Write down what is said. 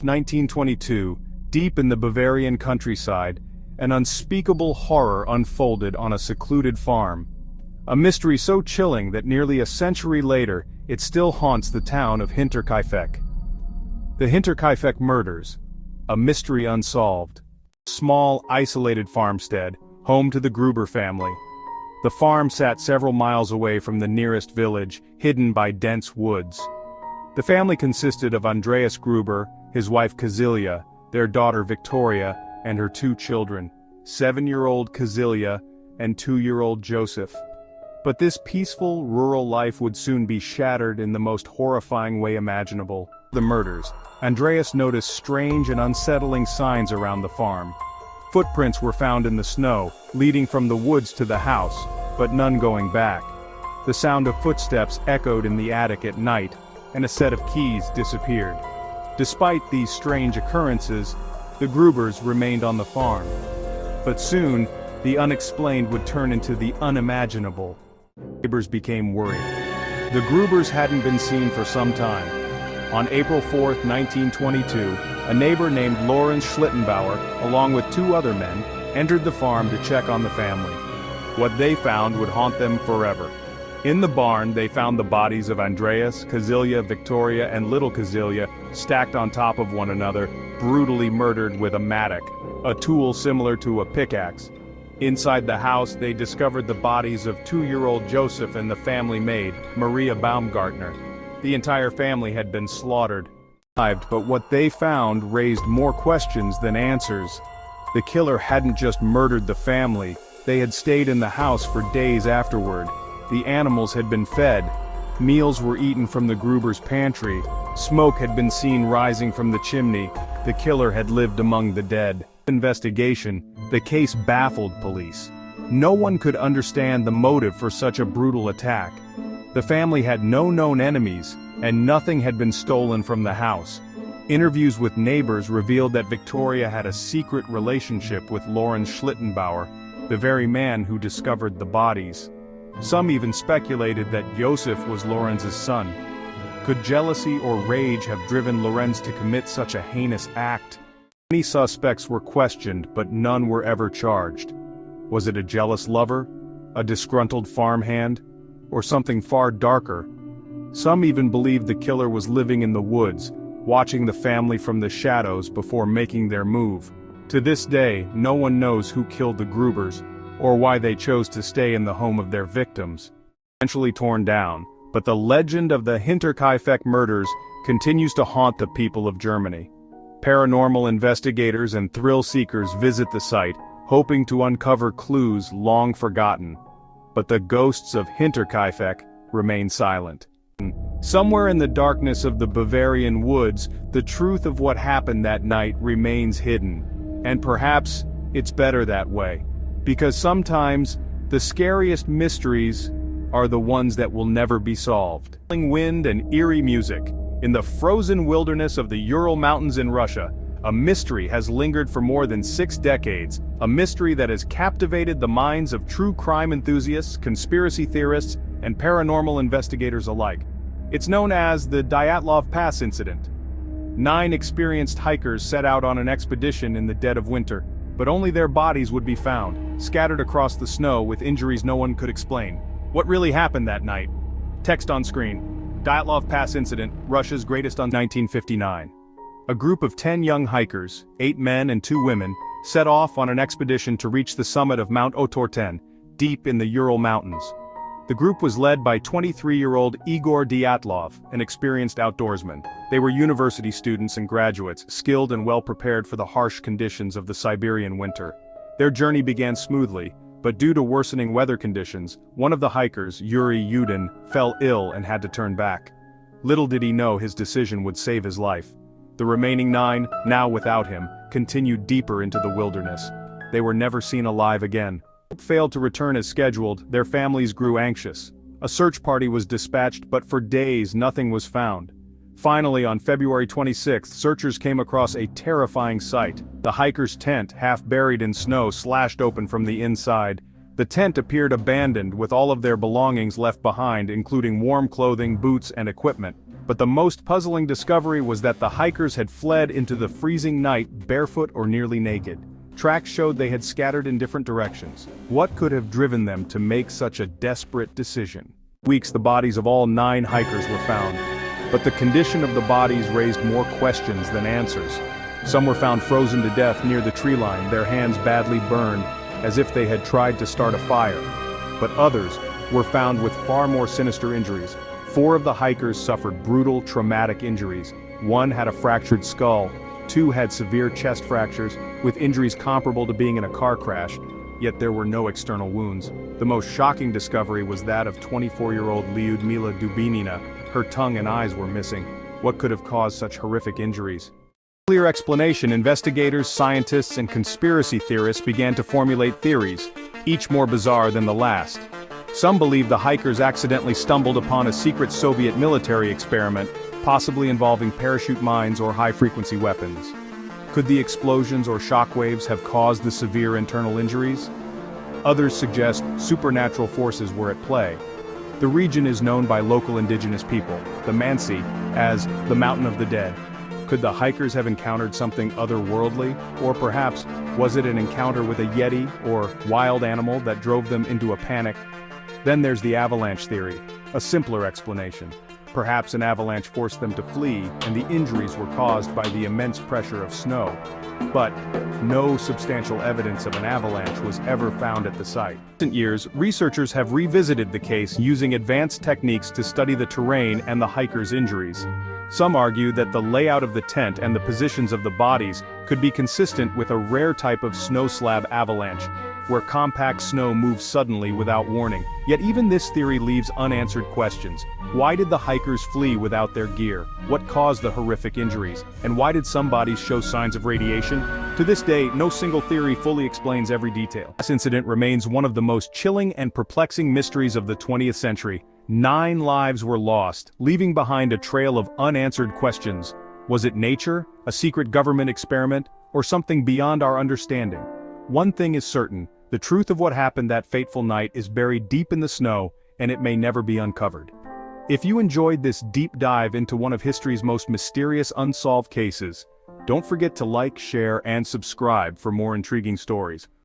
1922, deep in the Bavarian countryside, an unspeakable horror unfolded on a secluded farm. A mystery so chilling that nearly a century later, it still haunts the town of Hinterkaifeck. The Hinterkaifeck murders, a mystery unsolved. Small, isolated farmstead, home to the Gruber family. The farm sat several miles away from the nearest village, hidden by dense woods. The family consisted of Andreas Gruber, his wife Kazilia, their daughter Victoria, and her two children, 7-year-old Kazilia and 2-year-old Joseph. But this peaceful, rural life would soon be shattered in the most horrifying way imaginable. The murders. Andreas noticed strange and unsettling signs around the farm. Footprints were found in the snow, leading from the woods to the house, but none going back. The sound of footsteps echoed in the attic at night, and a set of keys disappeared. Despite these strange occurrences, the Grubers remained on the farm. But soon, the unexplained would turn into the unimaginable. Neighbors became worried. The Grubers hadn't been seen for some time. On April 4, 1922, a neighbor named Lorenz Schlittenbauer, along with 2 other men, entered the farm to check on the family. What they found would haunt them forever. In the barn, they found the bodies of Andreas, Kazilia, Victoria, and little Kazilia stacked on top of one another, brutally murdered with a mattock, a tool similar to a pickaxe. Inside the house, they discovered the bodies of 2-year-old Joseph and the family maid, Maria Baumgartner. The entire family had been slaughtered. But what they found raised more questions than answers. The killer hadn't just murdered the family, they had stayed in the house for days afterward. The animals had been fed. Meals were eaten from the Gruber's pantry. Smoke had been seen rising from the chimney. The killer had lived among the dead. Investigation, the case baffled police. No one could understand the motive for such a brutal attack. The family had no known enemies, and nothing had been stolen from the house. Interviews with neighbors revealed that Victoria had a secret relationship with Lorenz Schlittenbauer, the very man who discovered the bodies. Some even speculated that Joseph was Lorenz's son. Could jealousy or rage have driven Lorenz to commit such a heinous act? Many suspects were questioned, but none were ever charged. Was it a jealous lover, a disgruntled farmhand, or something far darker? Some even believed the killer was living in the woods, watching the family from the shadows before making their move. To this day, no one knows who killed the Grubers, or why they chose to stay in the home of their victims. Eventually torn down, but the legend of the Hinterkaifeck murders continues to haunt the people of Germany. Paranormal investigators and thrill-seekers visit the site, hoping to uncover clues long forgotten. But the ghosts of Hinterkaifeck remain silent. Somewhere in the darkness of the Bavarian woods, the truth of what happened that night remains hidden. And perhaps it's better that way. Because sometimes, the scariest mysteries are the ones that will never be solved. Wind and eerie music. In the frozen wilderness of the Ural Mountains in Russia, a mystery has lingered for more than 6 decades, a mystery that has captivated the minds of true crime enthusiasts, conspiracy theorists, and paranormal investigators alike. It's known as the Dyatlov Pass incident. 9 experienced hikers set out on an expedition in the dead of winter, but only their bodies would be found, scattered across the snow with injuries no one could explain. What really happened that night? Text on screen. Dyatlov Pass incident, Russia's greatest on 1959. A group of 10 young hikers, 8 men and 2 women, set off on an expedition to reach the summit of Mount Otorten, deep in the Ural Mountains. The group was led by 23-year-old Igor Dyatlov, an experienced outdoorsman. They were university students and graduates, skilled and well-prepared for the harsh conditions of the Siberian winter. Their journey began smoothly, but due to worsening weather conditions, one of the hikers, Yuri Yudin, fell ill and had to turn back. Little did he know his decision would save his life. The remaining 9, now without him, continued deeper into the wilderness. They were never seen alive again. Failed to return as scheduled, their families grew anxious. A search party was dispatched, but for days nothing was found. Finally, on February 26, searchers came across a terrifying sight. The hiker's tent, half buried in snow, slashed open from the inside. The tent appeared abandoned with all of their belongings left behind, including warm clothing, boots, and equipment. But the most puzzling discovery was that the hikers had fled into the freezing night barefoot or nearly naked. Tracks showed they had scattered in different directions. What could have driven them to make such a desperate decision? Weeks the bodies of all 9 hikers were found. But the condition of the bodies raised more questions than answers. Some were found frozen to death near the tree line, their hands badly burned, as if they had tried to start a fire. But others were found with far more sinister injuries. 4 of the hikers suffered brutal, traumatic injuries. 1 had a fractured skull, 2 had severe chest fractures, with injuries comparable to being in a car crash, yet there were no external wounds. The most shocking discovery was that of 24-year-old Lyudmila Dubinina. Her tongue and eyes were missing. What could have caused such horrific injuries? Clear explanation, investigators, scientists, and conspiracy theorists began to formulate theories, each more bizarre than the last. Some believe the hikers accidentally stumbled upon a secret Soviet military experiment, possibly involving parachute mines or high-frequency weapons. Could the explosions or shockwaves have caused the severe internal injuries? Others suggest supernatural forces were at play. The region is known by local indigenous people, the Mansi, as the Mountain of the Dead. Could the hikers have encountered something otherworldly, or perhaps was it an encounter with a yeti or wild animal that drove them into a panic? Then there's the avalanche theory, a simpler explanation. Perhaps an avalanche forced them to flee, and the injuries were caused by the immense pressure of snow. But no substantial evidence of an avalanche was ever found at the site. In recent years, researchers have revisited the case using advanced techniques to study the terrain and the hikers' injuries. Some argue that the layout of the tent and the positions of the bodies could be consistent with a rare type of snow slab avalanche, where compact snow moves suddenly without warning. Yet even this theory leaves unanswered questions. Why did the hikers flee without their gear? What caused the horrific injuries? And why did some bodies show signs of radiation? To this day, no single theory fully explains every detail. This incident remains one of the most chilling and perplexing mysteries of the 20th century. 9 lives were lost, leaving behind a trail of unanswered questions. Was it nature, a secret government experiment, or something beyond our understanding? One thing is certain, the truth of what happened that fateful night is buried deep in the snow, and it may never be uncovered. If you enjoyed this deep dive into one of history's most mysterious unsolved cases, don't forget to like, share, and subscribe for more intriguing stories.